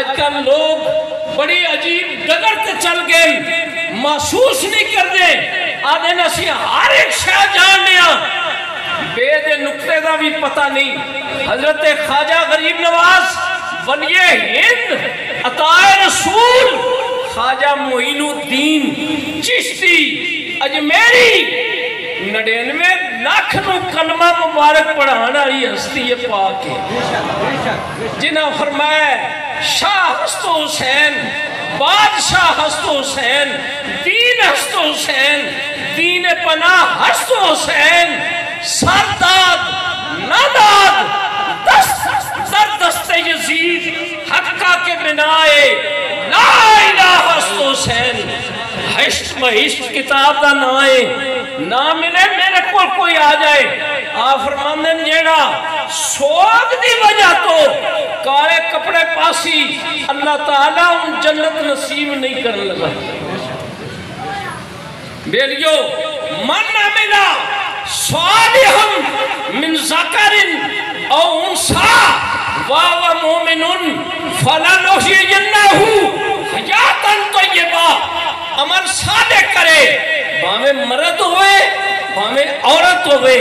آج کل لوگ بڑی عجیب ڈگر تے چل گئے محسوس نہیں کر دے آدھے نسی ہر ایک شاہ جانیا بے دے نقطے دا بھی پتہ نہیں حضرت خواجہ غریب نواز ولی ہند عطائے رسول خواجہ معین الدین چشتی اجمیری 99 لاکھ نو کلمہ مبارک پڑھانا ہی ہستی پاک ہے جنہاں فرمایا شاہ حسن حسین بادشاہ حسن حسین دین حسن حسین دین پناہ حسن حسین سرداد ناداد دست یزید حقہ کے بنائے لا الہ حسن حسین حشت مہشت کتاب دا نائے نہ ملے میرے کو کوئی آ جائے آپ فرماندن جیڑا سوگ دی وجہ تو کارے کپڑے پاسی اللہ تعالیٰ ان جنت نصیب نہیں کرنے لگا بیلیو من عملہ صالحا من ذکر او انسا واو مومنن فلنحیینہ حیاتا طیبہ عمل صالح کرے باہمیں مرد ہوئے باہمیں عورت ہوئے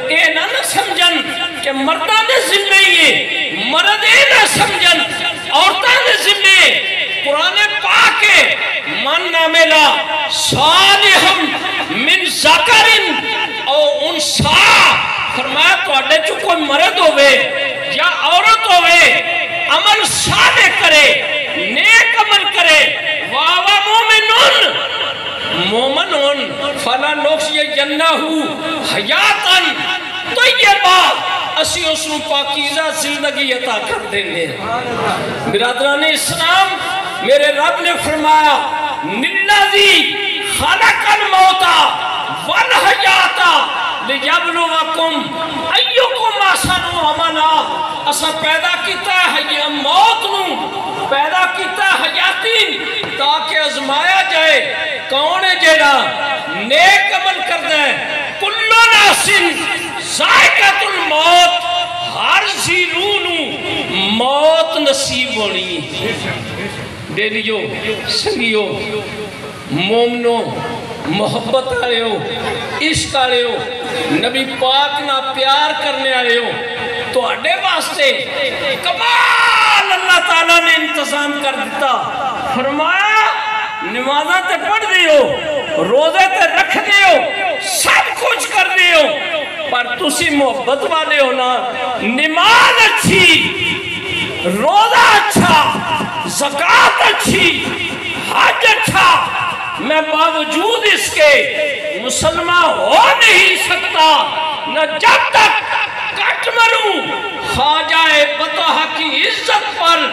اے نہ سمجھن کہ مردہ نے ذمہ یہ مرد اے نہ سمجھن عورتہ نے ذمہ قرآن پاک من عملہ صالحا من ذکر او انسا فرمایا تو اڈے چو کوئی مرد ہوئے یا عورت ہوئے عمل صالح کرے نیک عمل کرے واوا مومنون مومنون فلا نحیینہو حیاتاً طیبہ اسی اس نو پاکیزہ زندگی عطا کر دیں گے برادران اسلام میرے رب نے فرمایا نِلَّذِي خَلَقَ الْمَوْتَ وَالْحَيَاةَ لِيَبْلُوَكُمْ أَيُّكُمْ أَحْسَنُ عَمَلًا اسا پیدا کیتا ہے موت نو پیدا کیتا ہے حیاتی تاکہ ازمایا جائے کون ہے جیڑا نیک عمل کر دے کلو ناسن ذائقۃ الموت ہر سی روح نو موت نصیب ہونی بیلیو سنگیو مومنو محبت آئے ہو عشق آئے ہو نبی پاک نہ پیار کرنے آئے ہو تو اڈے واسطے کمال اللہ تعالیٰ نے انتظام کر دیتا فرمایا نمازہ تے پڑھ دیو روزے تے رکھ دیو سب کچھ کر دیو پر تسی محبت والے ہونا نماز اچھی روزہ اچھا زکاة اچھی حج اچھا میں باوجود اس کے مسلمان ہو نہیں سکتا نہ جب تک کٹ مروں خواجہ بطحہ کی عزت پر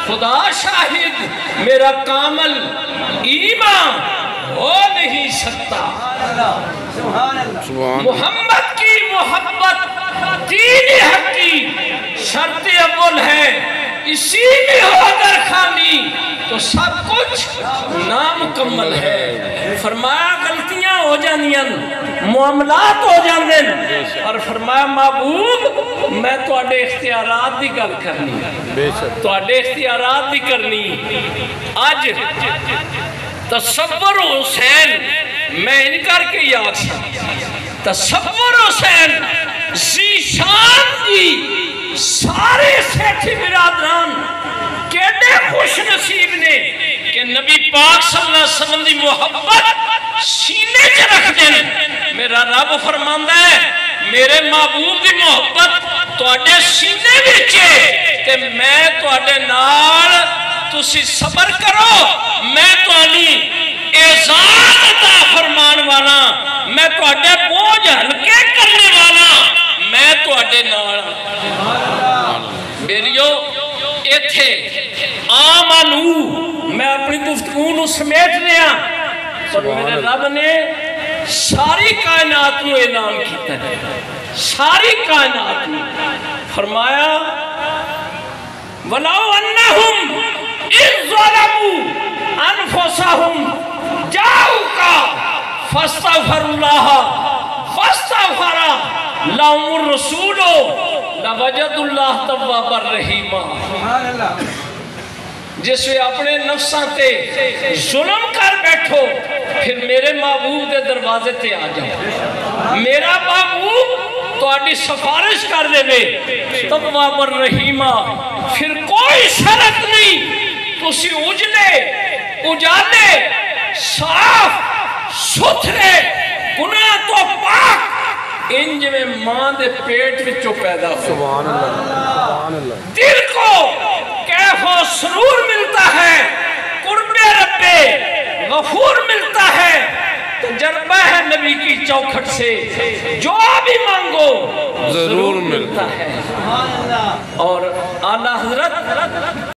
خدا شاہد میرا کامل ایمان ہو نہیں سکتا محمد کی محبت دین حق کی شرط اول ہے اسی میں ہو اگر خامی تو سب کچھ نامکمل ہے فرمایا غلطیاں ہو جانیاں معاملات ہو جاندیں اور فرمایا محبوب میں تو اڈے اختیارات دی گل کرنی تو اڈے اختیارات دی کرنی آج تصور حسین میں انکار کے یاد تصور حسین زیشان دی سارے سیٹھی برادران کیڑے خوش نصیب نے کہ نبی پاک صلی اللہ علیہ وسلم دی محبت سینے چ رکھ دیں میرا رب فرماندا ہے میرے محبوب دی محبت تواڈے سینے وچ تے میں تواڈے نال تسی صبر کرو میں تواڈی اعزاز عطا فرمان والا میں تواڈے بوجھ ہلکے کرنے والا میں تواڈے نال بیلیو ایتھے آمنو میں اپنی گفتگو سمیٹ لیا اور میرے رب نے ساری کائنات کو اعلان کیتا ہے ساری کائنات نے فرمایا وَلَوْ أَنَّهُمْ إِذْ ظَلَمُوا أَنفُسَهُمْ جَاءُوكَ فَاسْتَغْفَرُوا اللَّهَ فَاسْتَغْفَرَ لَهُمُ الرَّسُولُ لَوَجَدُوا اللَّهَ تَوَّابًا رَحِيمًا جس وے اپنے نفساں تے ظلم کر بیٹھو پھر میرے محبوب دے دروازے تے آ جاؤ میرا محبوب تو آڈی سفارش کر دے بے تواب الرحیمہ پھر کوئی شرط نہیں تسی اجالے صاف ستھرے گناہ تو پاک انج میں ماں دے پیٹ وچوں پیدا ہو سبحان اللہ دل کو کیف و سرور ملتا ہے قرب رب غفور ملتا ہے تجربہ ہے نبی کی چوکھٹ سے جو بھی مانگو ضرور ملتا ہے اور اعلیٰ حضرت